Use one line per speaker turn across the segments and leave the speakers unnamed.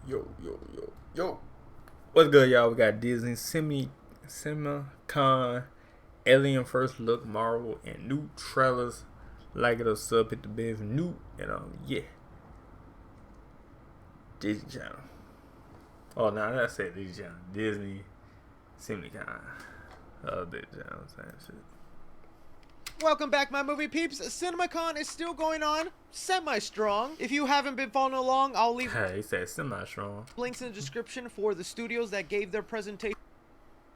Yo. What's good, y'all? We got Disney, CinemaCon, Alien First Look, Marvel, and new trailers. Like it or sub, hit the bell for new, and yeah. Disney Channel. Oh, no, nah, that's it. Disney Channel. Disney, CinemaCon. Disney Channel, same shit.
Welcome back, my movie peeps. CinemaCon is still going on, semi-strong. If you haven't been following along, I'll leave
Hey, he said semi-strong.
links in the description for the studios that gave their presentation.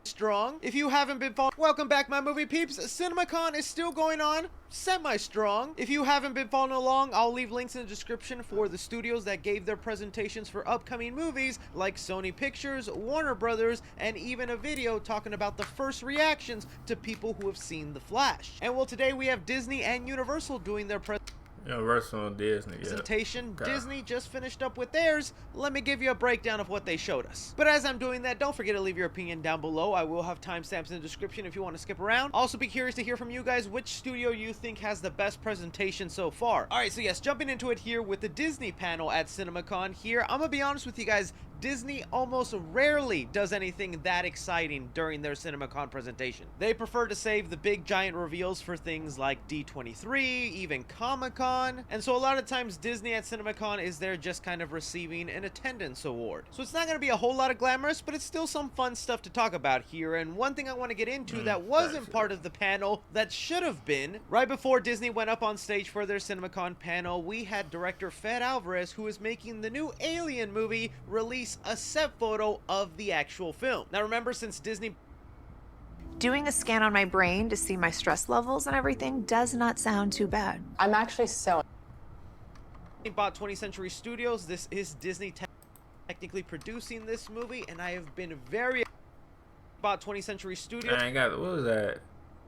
Strong. If you haven't been following, welcome back, my movie peeps. CinemaCon is still going on, semi-strong. If you haven't been following along, I'll leave links in the description for the studios that gave their presentations for upcoming movies like Sony Pictures, Warner Brothers, and even a video talking about the first reactions to people who have seen The Flash. And well, today we have Disney and Universal doing their
Universal and Disney,
presentation.
Okay.
Disney just finished up with theirs. Let me give you a breakdown of what they showed us. But as I'm doing that, don't forget to leave your opinion down below. I will have timestamps in the description if you want to skip around. Also be curious to hear from you guys which studio you think has the best presentation so far. Alright, so yes, jumping into it here with the Disney panel at CinemaCon here. I'm gonna be honest with you guys, Disney almost rarely does anything that exciting during their CinemaCon presentation. They prefer to save the big giant reveals for things like D23, even Comic-Con, and so a lot of times Disney at CinemaCon is there just kind of receiving an attendance award. So it's not going to be a whole lot of glamorous, but it's still some fun stuff to talk about here, and one thing I want to get into that wasn't part of the panel that should have been, right before Disney went up on stage for their CinemaCon panel, we had director Fede Alvarez, who is making the new Alien movie, release a set photo of the actual film. Now remember, since Disney
doing a scan on my brain to see my stress levels and everything does not sound too bad.
I'm actually so
bought 20th Century Studios, this is Disney technically producing this movie, and I have been very about 20th Century Studios.
I ain't got, what was that?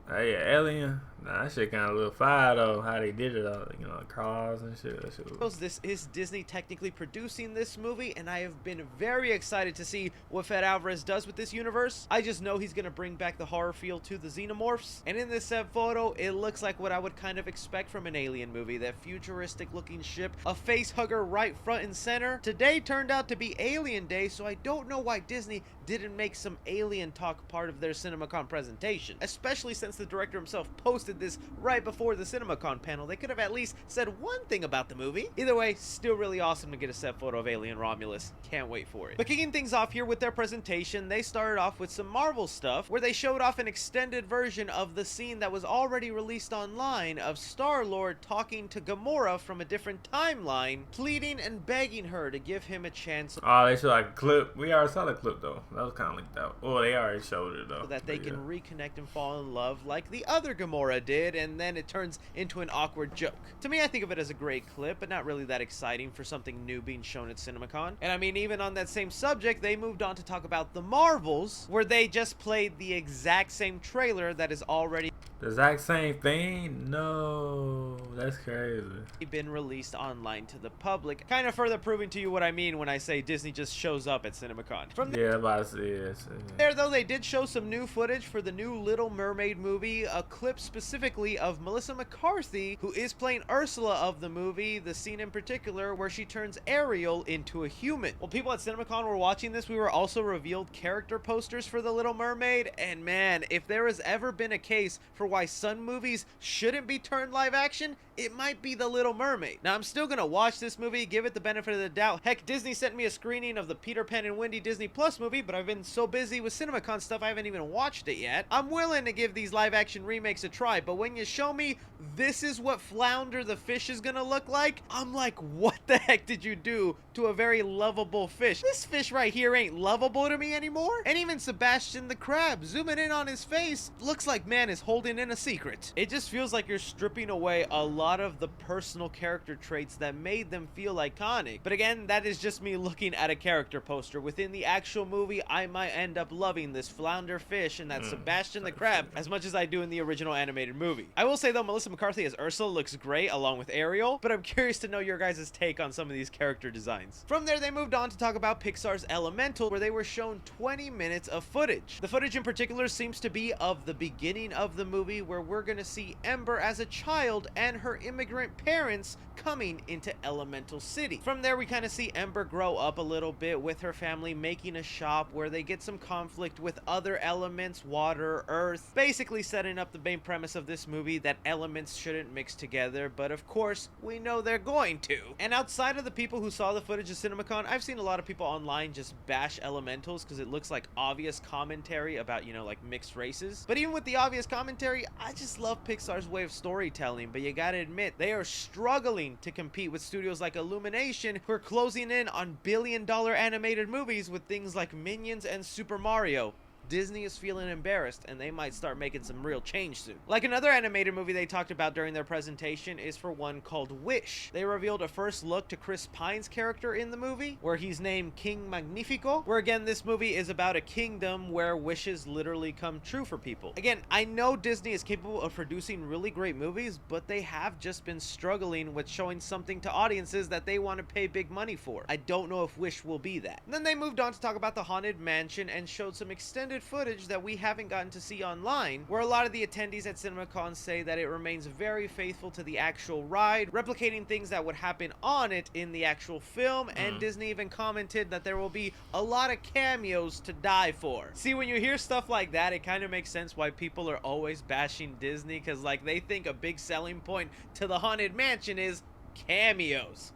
Yeah, Alien. Nah, that shit kind of a little fire though. How they did it, you know, cars and shit. That shit was...
This is Disney technically producing this movie, and I have been very excited to see what Fede Alvarez does with this universe. I just know he's gonna bring back the horror feel to the xenomorphs, and in this set photo, it looks like what I would kind of expect from an Alien movie. That futuristic-looking ship, a face hugger right front and center. Today turned out to be Alien Day, so I don't know why Disney didn't make some Alien talk part of their CinemaCon presentation, especially since the director himself posted this right before the CinemaCon panel. They could have at least said one thing about the movie. Either way, still really awesome to get a set photo of Alien Romulus. Can't wait for it. But kicking things off here with their presentation, they started off with some Marvel stuff, where they showed off an extended version of the scene that was already released online of Star-Lord talking to Gamora from a different timeline, pleading and begging her to give him a chance.
Oh, they showed like a clip. We already saw the clip though. That was kind of leaked out. Oh, they already showed it though.
So that they can reconnect and fall in love like the other Gamora did, and then it turns into an awkward joke. To me, I think of it as a great clip, but not really that exciting for something new being shown at CinemaCon. And I mean, even on that same subject, they moved on to talk about the Marvels, where they just played the exact same trailer that is already
the exact same thing? No, that's crazy.
Been released online to the public, kind of further proving to you what I mean when I say Disney just shows up at CinemaCon. From
yeah, I'm about to see it.
There though, they did show some new footage for the new Little Mermaid movie, a clip specifically of Melissa McCarthy, who is playing Ursula of the movie, the scene in particular where she turns Ariel into a human. While people at CinemaCon were watching this, we were also revealed character posters for the Little Mermaid, and man, if there has ever been a case for why some movies shouldn't be turned live action, it might be The Little Mermaid. Now, I'm still gonna watch this movie, give it the benefit of the doubt. Heck, Disney sent me a screening of the Peter Pan and Wendy Disney Plus movie, but I've been so busy with CinemaCon stuff, I haven't even watched it yet. I'm willing to give these live action remakes a try, but when you show me this is what Flounder the fish is gonna look like, I'm like, what the heck did you do to a very lovable fish? This fish right here ain't lovable to me anymore. And even Sebastian the crab, zooming in on his face, looks like man is holding in a secret. It just feels like you're stripping away a lot of the personal character traits that made them feel iconic. But again, that is just me looking at a character poster. Within the actual movie, I might end up loving this flounder fish and that Sebastian the crab as much as I do in the original animated movie. I will say though, Melissa McCarthy as Ursula looks great along with Ariel, but I'm curious to know your guys' take on some of these character designs. From there, they moved on to talk about Pixar's Elemental, where they were shown 20 minutes of footage. The footage in particular seems to be of the beginning of the movie, where we're gonna see Ember as a child and her immigrant parents coming into Elemental City. From there, we kind of see Ember grow up a little bit with her family making a shop where they get some conflict with other elements, water, earth, basically setting up the main premise of this movie that elements shouldn't mix together, but of course, we know they're going to. And outside of the people who saw the footage of CinemaCon, I've seen a lot of people online just bash elementals because it looks like obvious commentary about, you know, like mixed races. But even with the obvious commentary, I just love Pixar's way of storytelling, but you gotta admit, they are struggling to compete with studios like Illumination, who are closing in on billion-dollar animated movies with things like Minions and Super Mario. Disney is feeling embarrassed, and they might start making some real change soon. Like another animated movie they talked about during their presentation is for one called Wish. They revealed a first look to Chris Pine's character in the movie, where he's named King Magnifico, where again, this movie is about a kingdom where wishes literally come true for people. Again, I know Disney is capable of producing really great movies, but they have just been struggling with showing something to audiences that they want to pay big money for. I don't know if Wish will be that. And then they moved on to talk about the Haunted Mansion and showed some extended footage that we haven't gotten to see online, where a lot of the attendees at CinemaCon say that it remains very faithful to the actual ride, replicating things that would happen on it in the actual film, and Disney even commented that there will be a lot of cameos to die for. See, when you hear stuff like that, it kind of makes sense why people are always bashing Disney, because like they think a big selling point to the Haunted Mansion is cameos.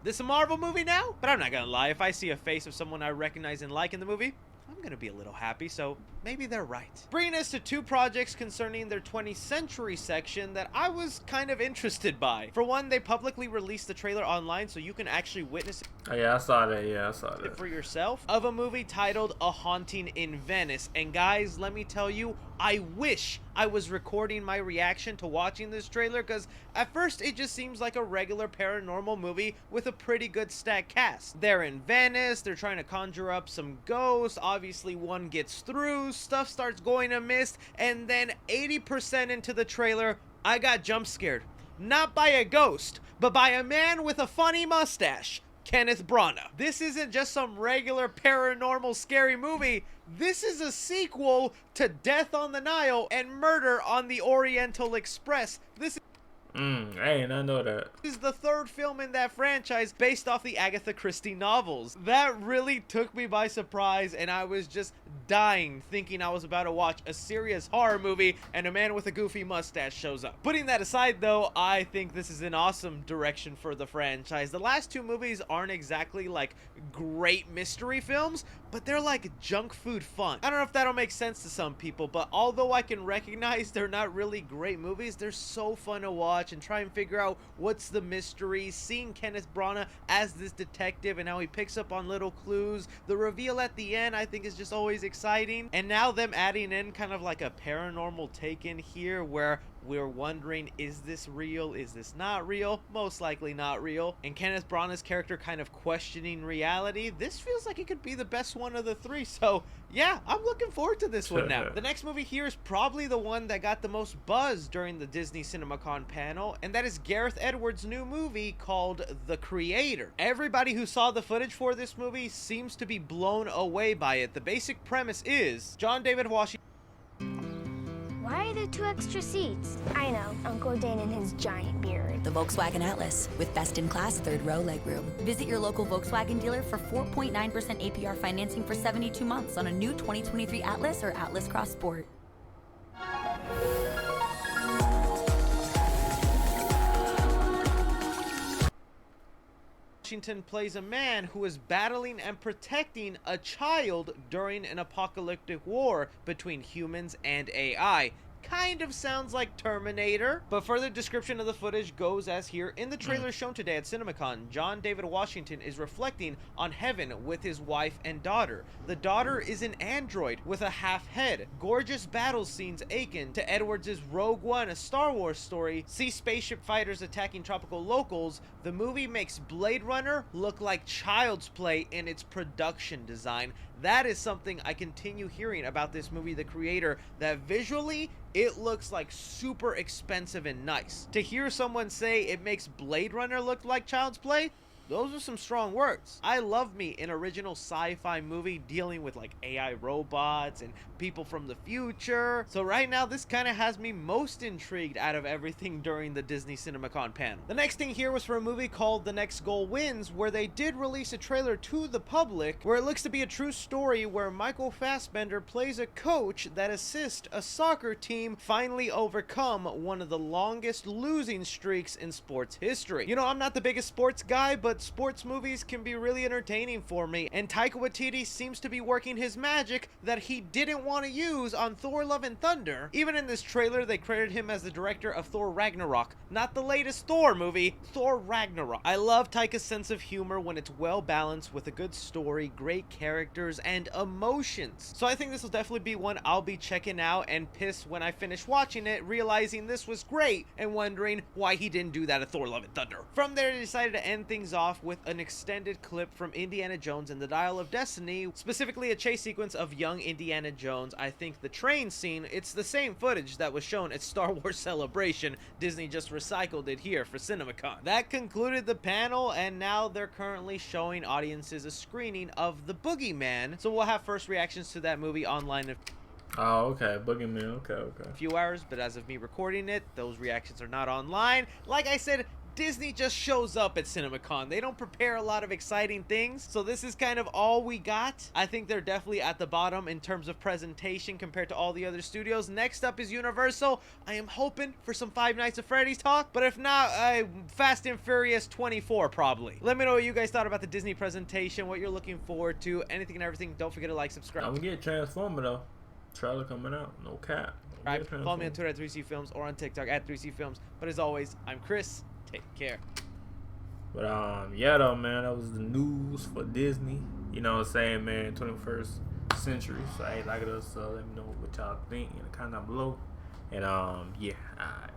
This a Marvel movie now? But I'm not gonna lie, if I see a face of someone I recognize and like in the movie, I'm gonna be a little happy, so maybe they're right. Bringing us to two projects concerning their 20th century section that I was kind of interested by. For one, they publicly released the trailer online so you can actually witness it.
Oh, yeah, I saw that. Yeah, I saw that.
For yourself, of a movie titled A Haunting in Venice. And guys, let me tell you, I wish I was recording my reaction to watching this trailer, because at first it just seems like a regular paranormal movie with a pretty good stacked cast. They're in Venice, they're trying to conjure up some ghosts, obviously one gets through, stuff starts going amiss, and then 80% into the trailer, I got jump scared. Not by a ghost, but by a man with a funny mustache. Kenneth Branagh. This isn't just some regular paranormal scary movie. This is a sequel to Death on the Nile and Murder on the Oriental Express. This
I didn't know that.
is the third film in that franchise based off the Agatha Christie novels. That really took me by surprise, and I was just dying thinking I was about to watch a serious horror movie and a man with a goofy mustache shows up. Putting that aside though, I think this is an awesome direction for the franchise. The last two movies aren't exactly like great mystery films, but they're like junk food fun. I don't know if that'll make sense to some people, but although I can recognize they're not really great movies, they're so fun to watch and try and figure out what's the mystery. Seeing Kenneth Branagh as this detective and how he picks up on little clues. The reveal at the end I think is just always exciting. And now them adding in kind of like a paranormal take in here where we're wondering, is this real? Is this not real? Most likely not real. And Kenneth Branagh's character kind of questioning reality. This feels like it could be the best one of the three. So yeah, I'm looking forward to this one now. The next movie here is probably the one that got the most buzz during the Disney CinemaCon panel, and that is Gareth Edwards' new movie called The Creator. Everybody who saw the footage for this movie seems to be blown away by it. The basic premise is John David Washington.
Why are there 2 extra seats? I know, Uncle Dan and his giant beard.
The Volkswagen Atlas, with best-in-class third-row legroom. Visit your local Volkswagen dealer for 4.9% APR financing for 72 months on a new 2023 Atlas or Atlas Cross Sport.
Washington plays a man who is battling and protecting a child during an apocalyptic war between humans and AI. Kind of sounds like Terminator, but further description of the footage goes as here. In the trailer shown today at CinemaCon, John David Washington is reflecting on heaven with his wife and daughter. The daughter is an android with a half head. Gorgeous battle scenes akin to Edwards' Rogue One, a Star Wars story. See spaceship fighters attacking tropical locals. The movie makes Blade Runner look like child's play in its production design. That is something I continue hearing about this movie, The Creator, that visually it looks like super expensive and nice. To hear someone say it makes Blade Runner look like child's play, Those are some strong words. I love me an original sci-fi movie dealing with like AI robots and people from the future. So right now this kind of has me most intrigued out of everything during the Disney CinemaCon panel. The next thing here was for a movie called The Next Goal Wins, where they did release a trailer to the public where it looks to be a true story where Michael Fassbender plays a coach that assists a soccer team finally overcome one of the longest losing streaks in sports history. You know, I'm not the biggest sports guy, but sports movies can be really entertaining for me, and Taika Waititi seems to be working his magic that he didn't want to use on Thor Love and Thunder. Even in this trailer, they credited him as the director of Thor Ragnarok, not the latest Thor movie, Thor Ragnarok. I love Taika's sense of humor when it's well balanced with a good story, great characters, and emotions. So I think this will definitely be one I'll be checking out and pissed when I finish watching it, realizing this was great and wondering why he didn't do that at Thor Love and Thunder. From there, they decided to end things off with an extended clip from Indiana Jones and the Dial of Destiny, specifically a chase sequence of young Indiana Jones. I think the train scene, it's the same footage that was shown at Star Wars Celebration. Disney just recycled it here for CinemaCon. That concluded the panel, and now they're currently showing audiences a screening of The Boogeyman, so we'll have first reactions to that movie online in
Oh, okay. Boogeyman. Okay.
a few hours, but as of me recording it, those reactions are not online. Like I said, Disney just shows up at CinemaCon. They don't prepare a lot of exciting things, so this is kind of all we got. I think they're definitely at the bottom in terms of presentation compared to all the other studios. Next up is Universal. I am hoping for some Five Nights at Freddy's talk, but if not, Fast and Furious 24 probably. Let me know what you guys thought about the Disney presentation, what you're looking forward to, anything and everything. Don't forget to like, subscribe.
I'm gonna get Transformer though. Trailer coming out. No cap.
Right, follow me on Twitter at 3C Films or on TikTok at 3C Films. But as always, I'm Chris. Take care.
But yeah though, man, that was the news for Disney. You know what I'm saying, man, 21st century. So hey, like us, let me know what y'all think in the comment down below. And yeah, alright.